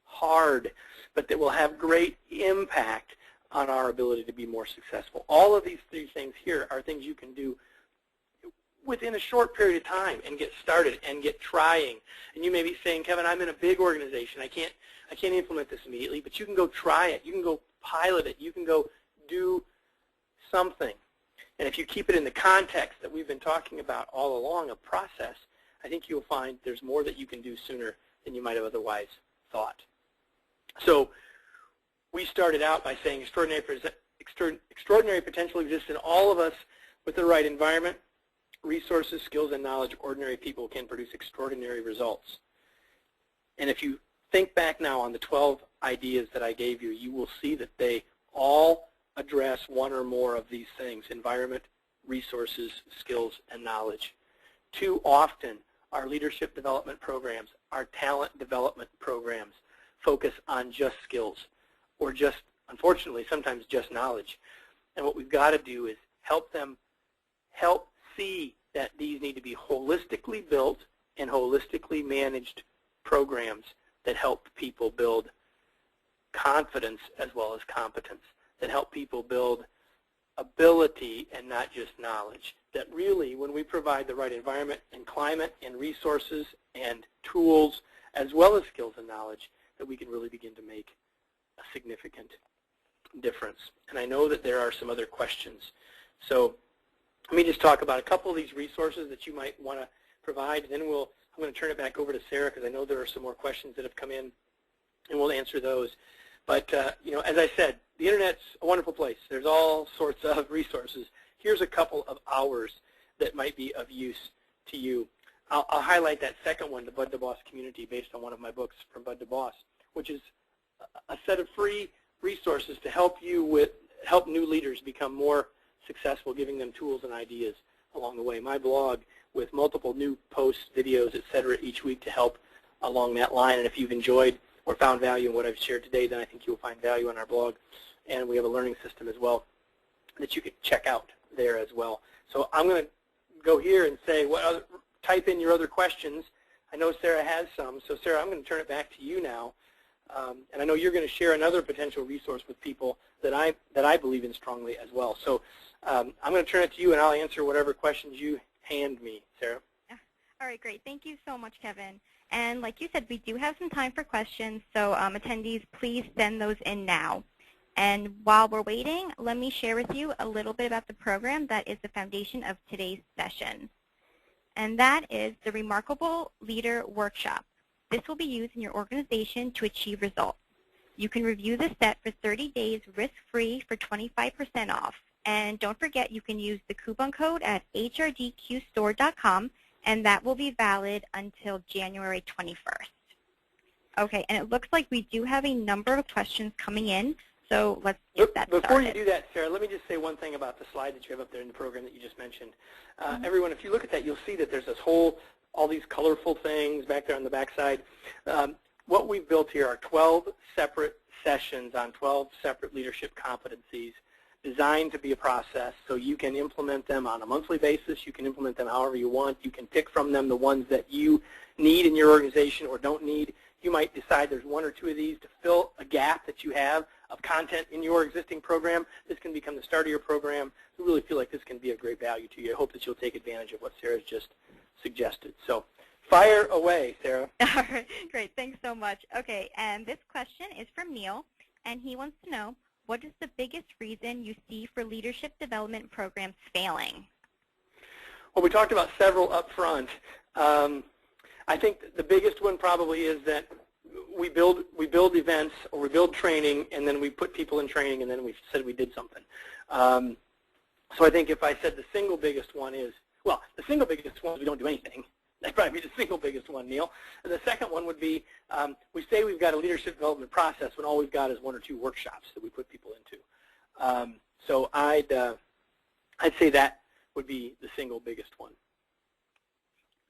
hard, but that will have great impact on our ability to be more successful. All of these three things here are things you can do within a short period of time and get started and get trying. And you may be saying, Kevin, I'm in a big organization. I can't implement this immediately, but you can go try it. You can go pilot it. You can go do something. And if you keep it in the context that we've been talking about all along, a process, I think you'll find there's more that you can do sooner than you might have otherwise thought. So we started out by saying extraordinary potential exists in all of us with the right environment, resources, skills, and knowledge. Ordinary people can produce extraordinary results. And if you think back now on the 12 ideas that I gave you, you will see that they all address one or more of these things: environment, resources, skills, and knowledge. Too often, our leadership development programs, our talent development programs, focus on just skills, or just, unfortunately, sometimes just knowledge. And what we've got to do is help see that these need to be holistically built and holistically managed programs that help people build confidence as well as competence, that help people build ability and not just knowledge. That really, when we provide the right environment and climate and resources and tools as well as skills and knowledge, that we can really begin to make a significant difference. And I know that there are some other questions. So let me just talk about a couple of these resources that you might want to provide, and then I'm going to turn it back over to Sarah because I know there are some more questions that have come in, and we'll answer those. But you know, as I said, the Internet's a wonderful place. There's all sorts of resources. Here's a couple of ours that might be of use to you. I'll highlight that second one, the Bud to Boss community, based on one of my books, From Bud to Boss, which is a set of free resources to help new leaders become more successful, giving them tools and ideas along the way. My blog with multiple new posts, videos, etc. each week to help along that line. And if you've enjoyed or found value in what I've shared today, then I think you'll find value on our blog. And we have a learning system as well that you could check out there as well. So I'm going to go here and say, type in your other questions. I know Sarah has some. So Sarah, I'm going to turn it back to you now. And I know you're going to share another potential resource with people that I believe in strongly as well. So I'm going to turn it to you, and I'll answer whatever questions you hand me, Sarah. Yeah. All right, great. Thank you so much, Kevin. And like you said, we do have some time for questions, so attendees, please send those in now. And while we're waiting, let me share with you a little bit about the program that is the foundation of today's session. And that is the Remarkable Leader Workshop. This will be used in your organization to achieve results. You can review the set for 30 days risk-free for 25% off. And don't forget, you can use the coupon code at HRDQ-store.com, and that will be valid until January 21st. Okay, and it looks like we do have a number of questions coming in, so let's get that started. Before you do that, Sarah, let me just say one thing about the slide that you have up there in the program that you just mentioned. Everyone, if you look at that, you'll see that there's this all these colorful things back there on the backside. What we've built here are 12 separate sessions on 12 separate leadership competencies designed to be a process, so you can implement them on a monthly basis. You can implement them however you want. You can pick from them the ones that you need in your organization or don't need. You might decide there's one or two of these to fill a gap that you have of content in your existing program. This can become the start of your program. We really feel like this can be of great value to you. I hope that you'll take advantage of what Sarah's just suggested. So fire away, Sarah. All right, great. Thanks so much. Okay, and this question is from Neil, and he wants to know, what is the biggest reason you see for leadership development programs failing? Well, we talked about several up front. I think the biggest one probably is that we build events or we build training, and then we put people in training, and then we said we did something. So I think if I said the single biggest one is, well, the single biggest one is we don't do anything. That'd probably be the single biggest one, Neil. And the second one would be we say we've got a leadership development process when all we've got is one or two workshops that we put people into. So I'd say that would be the single biggest one.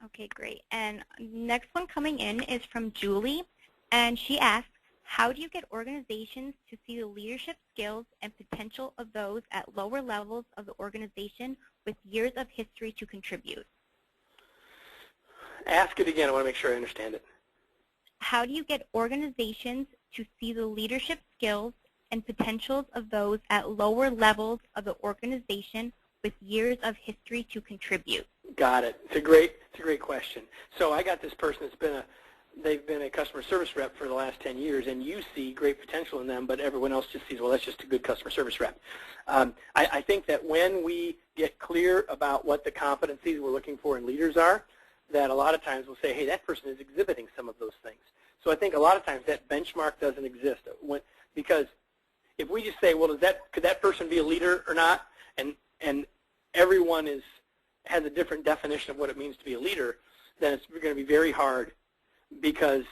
Okay, great. And next one coming in is from Julie, and she asks, how do you get organizations to see the leadership skills and potential of those at lower levels of the organization with years of history to contribute? Ask it again. I want to make sure I understand it. How do you get organizations to see the leadership skills and potentials of those at lower levels of the organization with years of history to contribute? Got it. It's a great question. So I got this person they've been a customer service rep for the last 10 years, and you see great potential in them, but everyone else just sees, well, that's just a good customer service rep. I think that when we get clear about what the competencies we're looking for in leaders are, that a lot of times we'll say, hey, that person is exhibiting some of those things. So I think a lot of times that benchmark doesn't exist, because if we just say, well, could that person be a leader or not, and everyone has a different definition of what it means to be a leader, then it's going to be very hard, because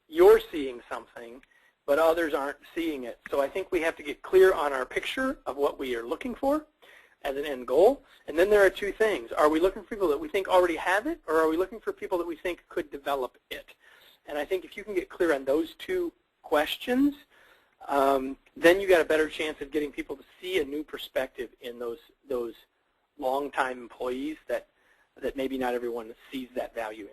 you're seeing something, but others aren't seeing it. So I think we have to get clear on our picture of what we are looking for as an end goal. And then there are two things. Are we looking for people that we think already have it, or are we looking for people that we think could develop it? And I think if you can get clear on those two questions, then you got a better chance of getting people to see a new perspective in those long-time employees that maybe not everyone sees that value in.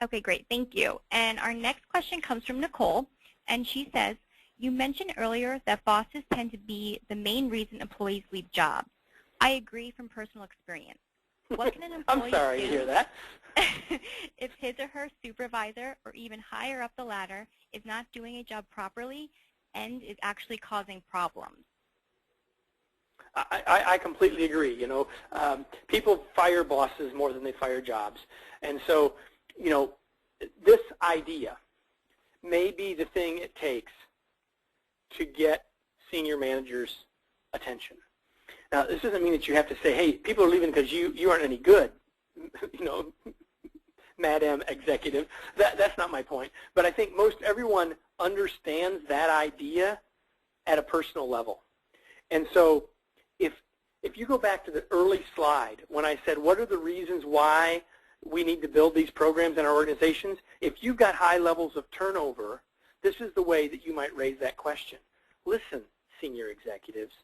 Okay, great. Thank you. And our next question comes from Nicole, and she says, you mentioned earlier that bosses tend to be the main reason employees leave jobs. I agree from personal experience. What can an employee I'm sorry to hear that. if his or her supervisor or even higher up the ladder is not doing a job properly and is actually causing problems? I completely agree. You know, people fire bosses more than they fire jobs. And so, you know, this idea may be the thing it takes to get senior managers' attention. Now, this doesn't mean that you have to say, hey, people are leaving because you aren't any good, you know, Madam Executive. That's not my point. But I think most everyone understands that idea at a personal level. And so if you go back to the early slide, when I said what are the reasons why we need to build these programs in our organizations, if you've got high levels of turnover, this is the way that you might raise that question. Listen, senior executives,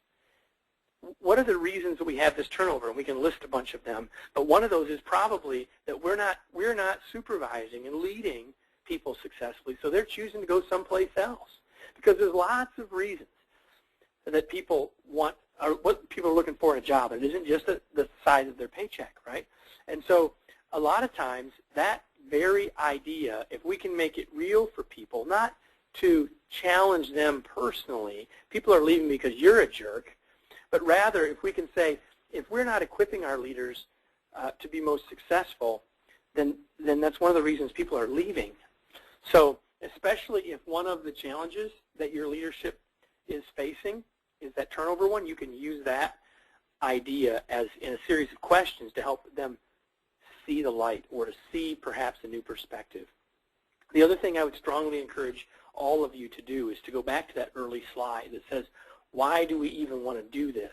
what are the reasons that we have this turnover? And we can list a bunch of them, but one of those is probably that we're not supervising and leading people successfully, so they're choosing to go someplace else. Because there's lots of reasons that people want, or what people are looking for in a job. It isn't just the size of their paycheck, right? And so a lot of times that very idea, if we can make it real for people, not to challenge them personally, people are leaving because you're a jerk, but rather if we can say, if we're not equipping our leaders to be most successful, then that's one of the reasons people are leaving. So especially if one of the challenges that your leadership is facing is that turnover one, you can use that idea as in a series of questions to help them see the light or to see perhaps a new perspective. The other thing I would strongly encourage all of you to do is to go back to that early slide that says, why do we even want to do this?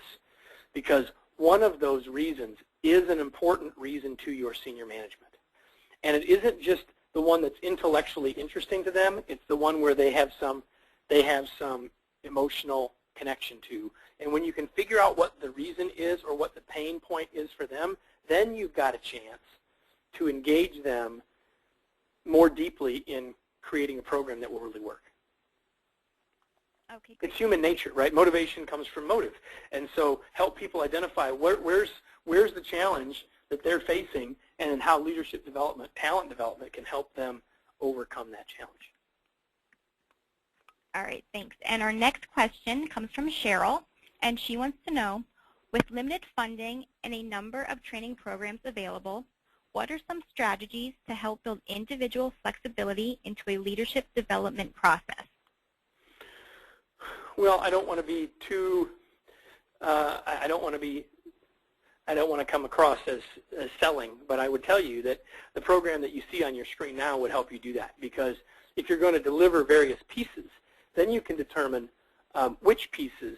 Because one of those reasons is an important reason to your senior management. And it isn't just the one that's intellectually interesting to them, it's the one where they have some emotional connection to. And when you can figure out what the reason is or what the pain point is for them, then you've got a chance to engage them more deeply in creating a program that will really work. Okay, great. It's human nature, right? Motivation comes from motive. And so help people identify where's the challenge that they're facing, and then how leadership development, talent development can help them overcome that challenge. All right, thanks. And our next question comes from Cheryl, and she wants to know, with limited funding and a number of training programs available, what are some strategies to help build individual flexibility into a leadership development process? Well, I don't want to be too, I don't want to come across as selling, but I would tell you that the program that you see on your screen now would help you do that, because if you're going to deliver various pieces, then you can determine which pieces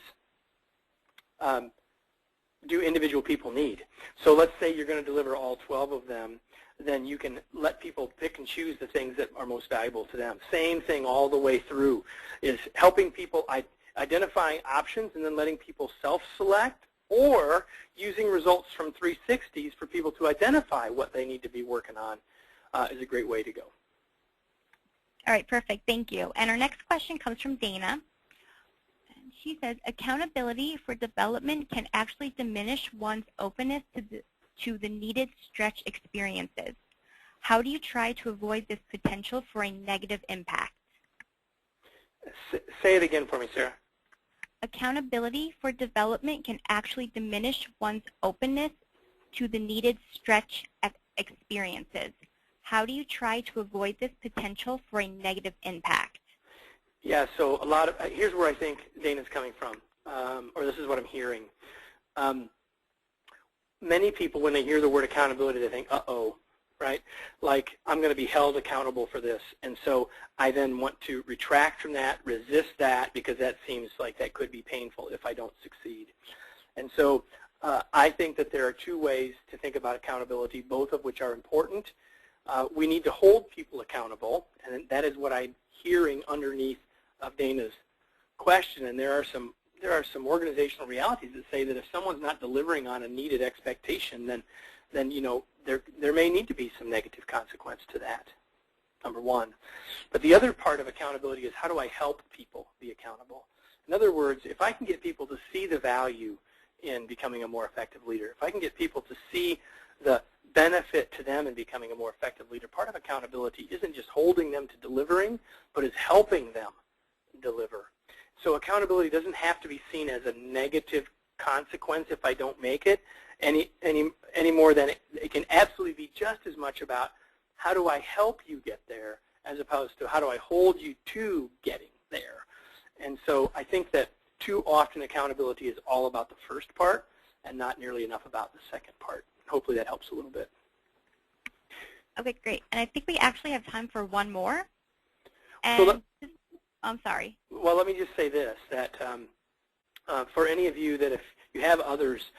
do individual people need. So let's say you're going to deliver all 12 of them, then you can let people pick and choose the things that are most valuable to them. Same thing all the way through is helping people identifying options and then letting people self-select, or using results from 360s for people to identify what they need to be working on is a great way to go. All right, perfect. Thank you. And our next question comes from Dana. And she says, accountability for development can actually diminish one's openness to the needed stretch experiences. How do you try to avoid this potential for a negative impact? Say it again for me, Sarah. Accountability for development can actually diminish one's openness to the needed stretch experiences. How do you try to avoid this potential for a negative impact? Yeah, so here's where I think Dana's coming from, or this is what I'm hearing. Many people, when they hear the word accountability, they think, uh-oh, right? Like, I'm going to be held accountable for this. And so I then want to retract from that, resist that, because that seems like that could be painful if I don't succeed. And so I think that there are two ways to think about accountability, both of which are important. We need to hold people accountable, and that is what I'm hearing underneath of Dana's question. And there are some organizational realities that say that if someone's not delivering on a needed expectation, then you know there may need to be some negative consequence to that, number one. But the other part of accountability is, how do I help people be accountable? In other words, if I can get people to see the value in becoming a more effective leader, if I can get people to see the benefit to them in becoming a more effective leader, part of accountability isn't just holding them to delivering, but is helping them deliver. So accountability doesn't have to be seen as a negative consequence if I don't make it, any more than it can absolutely be just as much about how do I help you get there, as opposed to how do I hold you to getting there. And so I think that too often accountability is all about the first part and not nearly enough about the second part. Hopefully that helps a little bit. Okay, great. And I think we actually have time for one more. And I'm sorry. Well, let me just say this, that for any of you that if you have others,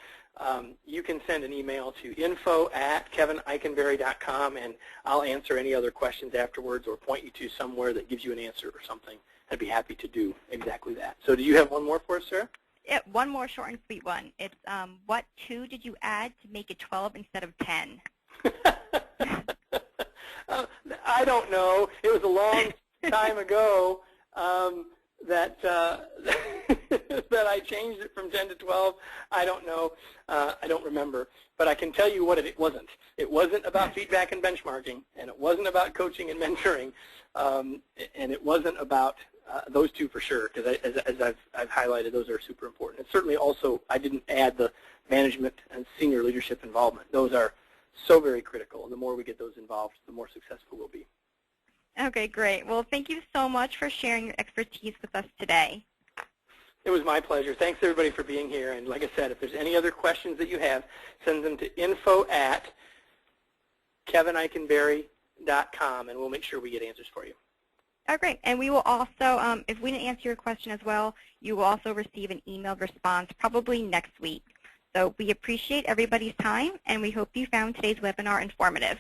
you can send an email to info@kevineikenberry.com, and I'll answer any other questions afterwards or point you to somewhere that gives you an answer or something. I'd be happy to do exactly that. So do you have one more for us, Sarah? Yeah, one more short and sweet one. It's what 2 did you add to make it 12 instead of 10? I don't know. It was a long time ago that that I changed it from 10 to 12. I don't know. I don't remember. But I can tell you what it wasn't. It wasn't about feedback and benchmarking, and it wasn't about coaching and mentoring, and it wasn't about those two for sure, because as I've highlighted, those are super important. And certainly also, I didn't add the management and senior leadership involvement. Those are so very critical, and the more we get those involved, the more successful we'll be. Okay, great. Well, thank you so much for sharing your expertise with us today. It was my pleasure. Thanks, everybody, for being here. And like I said, if there's any other questions that you have, send them to info@kevineikenberry.com, and we'll make sure we get answers for you. Oh, great. And we will also, if we didn't answer your question as well, you will also receive an emailed response probably next week. So we appreciate everybody's time, and we hope you found today's webinar informative.